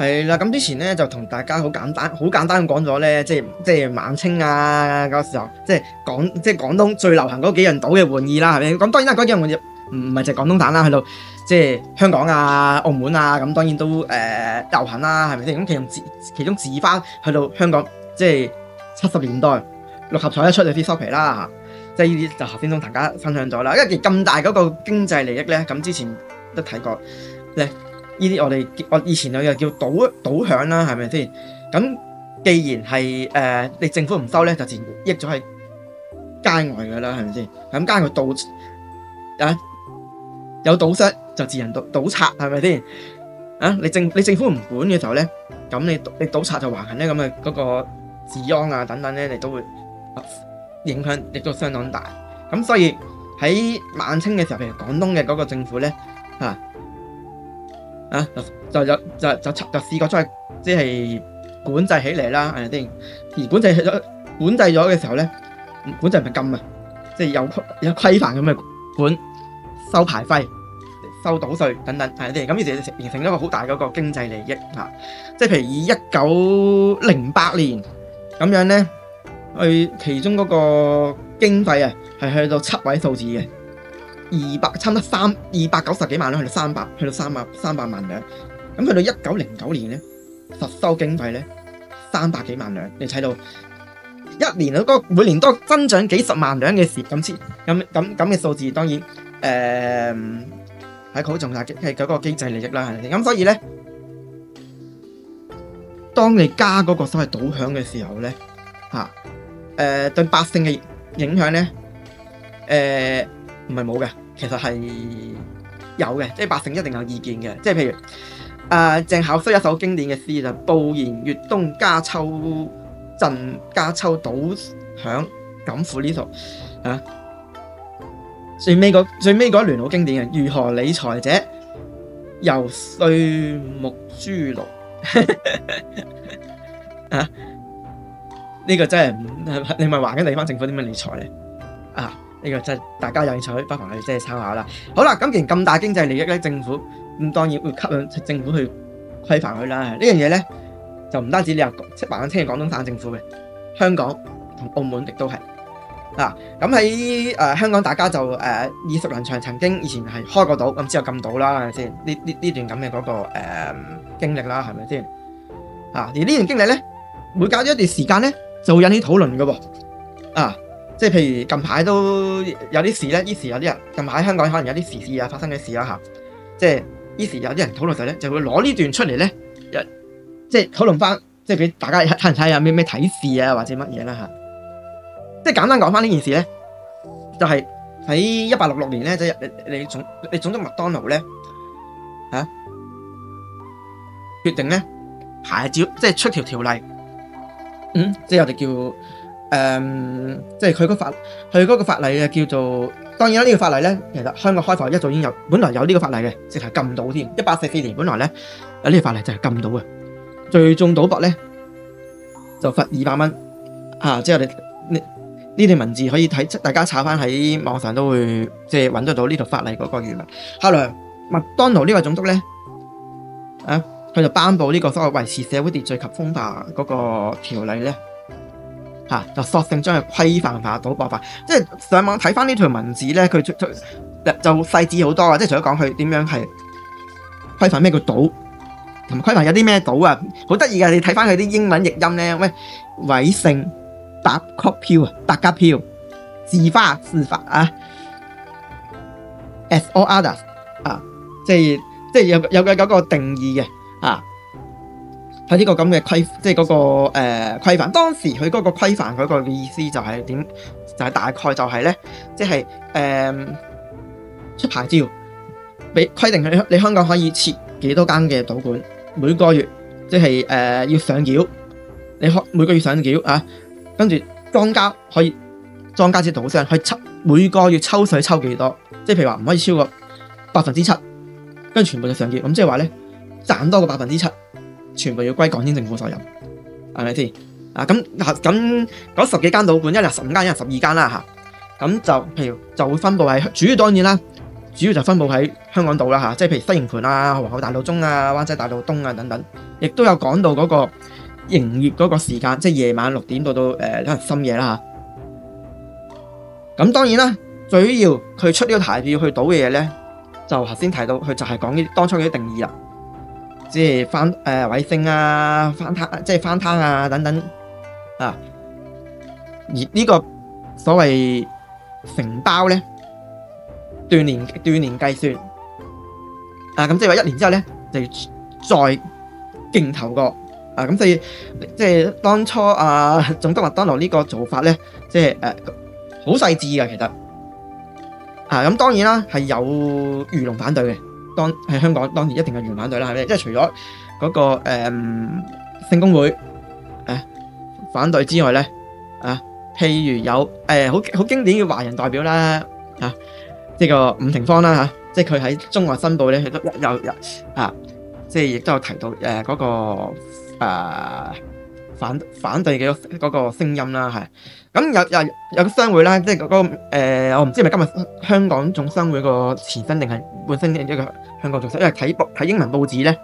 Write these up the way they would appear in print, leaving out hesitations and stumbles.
係啦，咁之前咧就同大家好簡單咁講咗咧，即係晚清啊嗰時候，即係廣東最流行嗰幾樣島嘅玩意啦，係咪？咁當然啦，嗰幾樣玩意唔係淨係廣東省啦，去到即係香港啊、澳門啊，咁當然都流行啦，係咪先？咁其中指翻去到香港，即係70年代六合彩一出就先收皮啦，即係呢啲就頭先同大家分享咗啦。因為咁大嗰個經濟利益咧，咁之前都睇過咧。呢啲我以前有個叫賭響啦，係咪先？咁既然係你政府唔收咧，就自然益咗喺街外噶啦，係咪先？咁街外賭有賭室就自然賭賊，係咪先？你政府唔管嘅時候咧，咁你賭賊就橫行咧，咁啊嗰個治安啊等等咧，你都會影響亦都相當大。咁所以喺晚清嘅時候，譬如廣東嘅嗰個政府咧，就試過出去即係管制起嚟啦，係咪先？而管制咗嘅時候咧，管制唔係禁啊，即係有規範咁嘅管，收牌費、收賭稅等等，係咪先？咁於是形成一個好大嗰個經濟利益嚇。即係譬如以1908年咁樣咧，佢其中嗰個經費啊係去到7位數字嘅。差唔多290幾萬兩，去到300萬兩。咁去到1909年咧，實收經費咧300幾萬兩，你睇到一年每年都增長幾十萬兩嘅事咁嘅數字，當然係好重大嘅，係嗰個經濟利益啦，係咪先？咁所以咧，當你加嗰個所謂賭響嘅時候咧，對百姓嘅影響咧，唔係冇嘅，其實係有嘅，即係百姓一定有意見嘅。即係譬如鄭考須一首經典嘅詩就報言越冬加秋陣，加秋賭響感負呢度最尾嗰一聯好經典嘅，如何理財者遊歲暮珠祿呢個真係你咪話緊你翻政府點樣理財咧呢個真係大家有興趣，不妨去即係參考啦。好啦，咁既然咁大經濟利益咧，政府咁當然會吸引政府去規範佢啦。呢樣嘢咧就唔單止你話晚清嘅廣東省政府嘅，香港同澳門亦都係咁喺香港大家就耳熟能詳，曾經以前係開過島，咁之後禁島啦，係咪先？呢段咁嘅嗰個經歷啦，係咪先？而呢段經歷咧，每隔咗一段時間咧，就會引起討論嘅喎即係譬如近排都有啲事咧，於是有啲人近排香港可能有啲時事發生嘅事啦即係於是有啲人討論時咧，就會攞呢段出嚟咧，即係討論翻，即係俾大家睇下咩啟示啊，或者乜嘢啦即係簡單講翻呢件事咧，就係喺1866年咧，即係你總督麥當勞咧決定咧牌照，即係出條例，即係我哋叫。即係佢嗰個法例啊，叫做當然啦。呢個法例咧，其實香港開埠一早已經有，本來有呢個法例嘅，直係禁賭添。1844年本來咧有呢個法例就係禁賭嘅，聚眾賭博咧就罰200蚊即係我哋呢段文字可以睇，大家查翻喺網上都會即係揾得到呢條法例嗰個原文。後來麥當勞呢個總督咧佢就頒布呢個所謂維持社會秩序及風化嗰個條例咧。就索性將佢規範化、賭博化，即係上網睇翻呢條文字咧，佢就細緻好多啊！即係除咗講佢點樣係規範咩叫賭，同埋規範有啲咩賭啊，好得意嘅。你睇翻佢啲英文譯音咧，喂，偉盛、百家票、自花自發as all others 即係有個定義嘅喺呢個咁嘅即係嗰個規範。當時佢嗰個規範嗰個意思就係點？就係大概就係咧，即係出牌照，俾規定你香港可以設幾多間嘅賭館，每個月即係要上繳，你每個月上繳跟住莊家之賭商去每個月抽水抽幾多？即係譬如話唔可以超過7%，跟住全部就上繳。咁即係話咧，賺多過7%。全部要歸港英政府所有，係咪先？咁嗰10幾間賭館，一日15間，一日12間啦咁就譬如就會分佈喺主要當然啦，主要就分佈喺香港島啦嚇，即係譬如西營盤啊、皇后大道中啊、灣仔大道東啊等等，亦都有講到嗰個營業嗰個時間，即係夜晚6點到可能深夜啦嚇。咁當然啦，最要佢出呢個牌票去賭嘅嘢咧，就頭先提到佢就係講呢啲當初嘅定義啦，即係違性啊、翻攤即係翻攤啊等等啊。而呢個所謂承包咧，斷年計算啊，咁即係話1年之後咧就要再競投過啊，咁所以即係當初總督麥當勞呢個做法咧，即係好細緻嘅其實啊，咁當然啦係有漁農反對嘅，喺香港當然一定係漁農反對啦，係咪？即係除咗嗰個聖公會反對之外咧譬如有好經典嘅華人代表啦即係個伍廷芳啦即係佢喺中外申報咧，佢都有即係亦都有提到嗰個反對嘅嗰個聲音啦，係咁有個商會啦，即係嗰個我唔知係咪今日香港總商會個前身定係本身一個香港總商會，因為睇英文報紙咧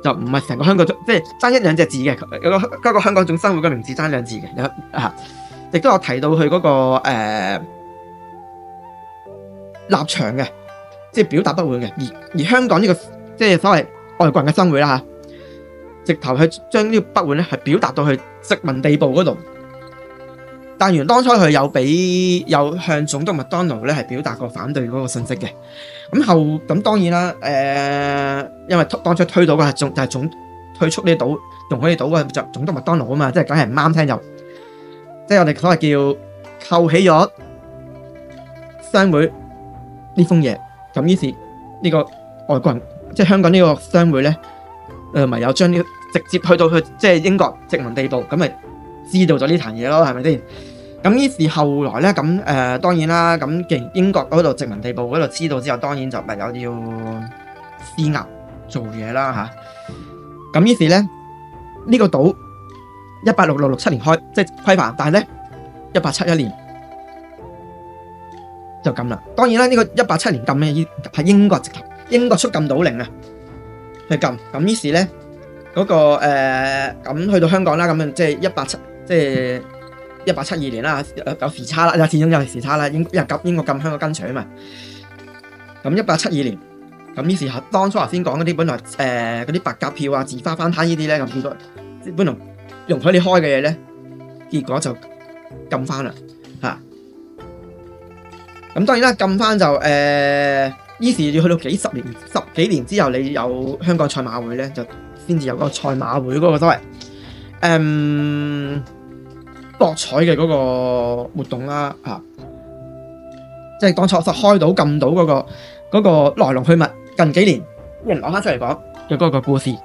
就唔係成個香港即係爭1-2隻字嘅，嗰個香港總商會嘅名字爭2字嘅亦都有提到佢嗰個立場嘅，即係表達不滿嘅，而香港呢個即係所謂外國人嘅商會啦直頭去將呢個不滿咧係表達到去殖民地步嗰度。但原來當初佢有向總督麥當勞咧係表達過反對嗰個信息嘅。咁當然啦，因為當初推倒嘅就係推出呢島容許呢島嘅就總督麥當勞啊嘛，即係梗係唔啱聽，就即係我哋所謂叫扣起咗商會呢封嘢。咁於是呢個外國人即係香港呢個商會咧，咪有將呢直接去到即係英國殖民地步，咁咪知道咗呢壇嘢咯，係咪先？咁於是後來咧，咁當然啦，咁既然英國嗰度殖民地步嗰度知道之後，當然就咪有要施壓做嘢啦嚇。咁於是咧，呢個島1866-67年開即係規範，但係咧1871年就禁啦。當然啦，呢個187年禁咧係英國出禁島令啊，去禁。咁於是咧嗰個咁去到香港啦，咁即係1872年啦，有時差啦，始終有時差啦，英國禁香港跟隨啊嘛。咁1872年，咁於是當初頭先講嗰啲本來嗰啲白鴿票啊、自花翻攤呢啲咧，咁結果本來容許你開嘅嘢咧，結果就禁翻啦嚇。咁當然啦，禁翻就於是要去到十幾年之後，你有香港賽馬會咧，就先至有嗰個賽馬會嗰個所謂博彩嘅嗰個活動啦嚇。即係當初實開到禁到嗰個來龍去脈，近幾年啲人攞翻出嚟講嘅嗰個故事，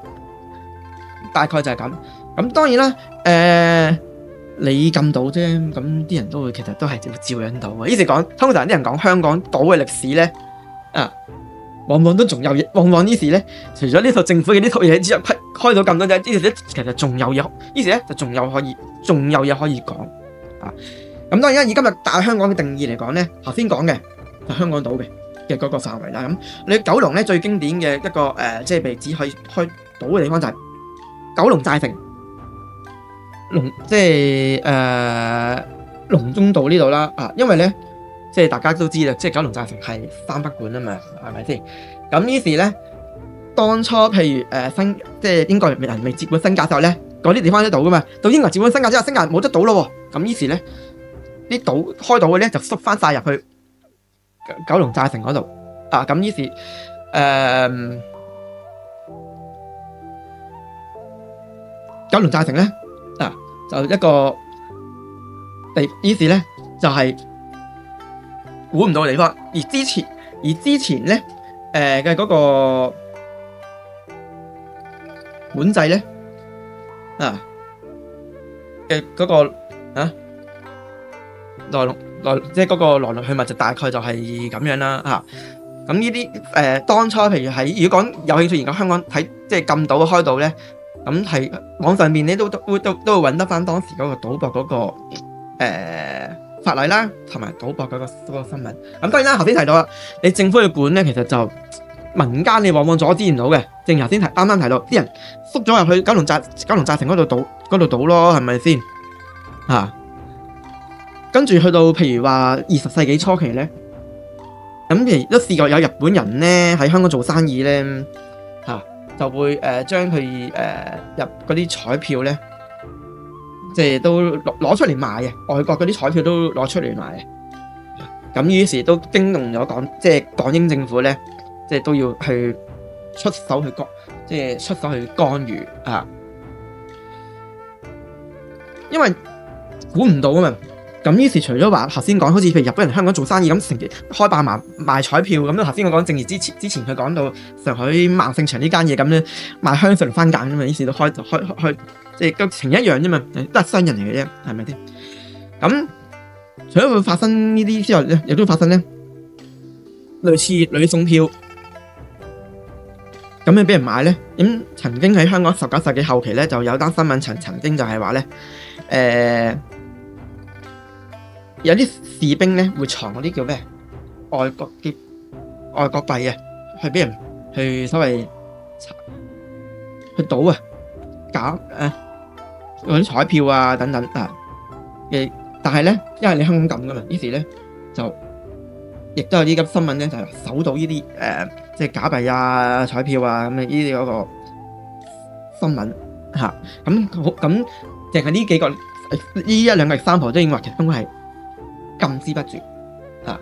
大概就係咁。咁當然啦，你禁到啫，咁啲人都會其實都係照樣到嘅。於是講，通常啲人講香港島嘅歷史咧，往往都仲有嘢，往往於是咧，除咗呢套政府嘅呢套嘢之後，開到咁多啫，於是咧其實仲有嘢，於是咧就仲有嘢可以講啊。咁當然啦，以今日大香港嘅定義嚟講咧，頭先講嘅就香港島嘅嗰個範圍啦。咁你九龍咧最經典嘅一個即係被指可以開島嘅地方就係九龍寨城，即係龍中道呢度啦。因為咧即係大家都知啦，即係九龍寨城係三不管啊嘛，係咪先？咁於是咧，當初譬如即係英國人未接管新界時候咧，嗰啲地方都島噶嘛，到英國接管新界之後，新界冇得島咯喎。咁於是咧，啲島開島嘅咧就縮翻晒入去九龍寨城嗰度咁於是九龍寨城咧就一個地，於是咧就係估唔到嘅地方。而之前咧嘅嗰個管制咧嘅嗰個即係嗰個來龍去脈就大概就係咁樣啦咁呢啲當初譬如如果講有興趣研究香港睇即係禁島開島咧，咁係網上面咧都會揾得翻當時嗰個賭博嗰個法例啦，同埋賭博嗰個新聞。咁當然啦，頭先提到啦，你政府去管咧，其實就民間你往往阻止唔到嘅。正如頭先啱啱提到，啲人縮咗入去九龍寨城嗰度賭咯，係咪先？跟住去到譬如話20世紀初期咧，咁其實都試過有日本人咧喺香港做生意咧，就會將佢入嗰啲彩票咧，即係都攞出嚟賣嘅，外國嗰啲彩票都攞出嚟賣嘅。咁於是都驚動咗港英政府咧，即係都要去出手去干預啊，因為估唔到啊嘛。咁於是除咗話頭先講，好似譬如日本人香港做生意咁，成日開辦埋賣彩票咁。頭先我講正義之前佢講到上海萬勝場呢間嘢咁咧，賣香水同番梘啫嘛，於是都開，即係個情一樣啫嘛，都係商人嚟嘅啫，係咪先？咁除咗會發生呢啲之外咧，亦都發生咧類似女送票咁樣俾人買咧。咁曾經喺香港19世紀後期咧，就有單新聞曾經就係話咧，有啲士兵咧會藏嗰啲叫咩外國幣啊，去俾人去所謂去賭啊，搞嗰啲彩票啊等等啊。但係咧，因為你香港咁噶嘛，於是咧就亦都有啲咁新聞咧，就係搜到呢啲即係假幣啊、彩票啊咁嘅呢啲嗰個新聞嚇。咁淨係呢幾個呢一兩個example都已經話其實根本係禁之不絕嚇。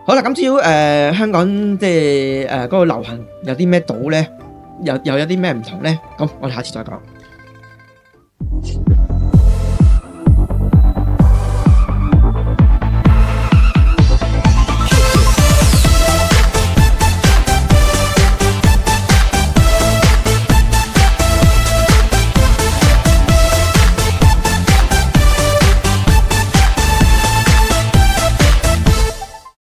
好啦，咁至於香港即係嗰個流行有啲咩賭咧，又有啲咩唔同咧？咁我哋下次再講。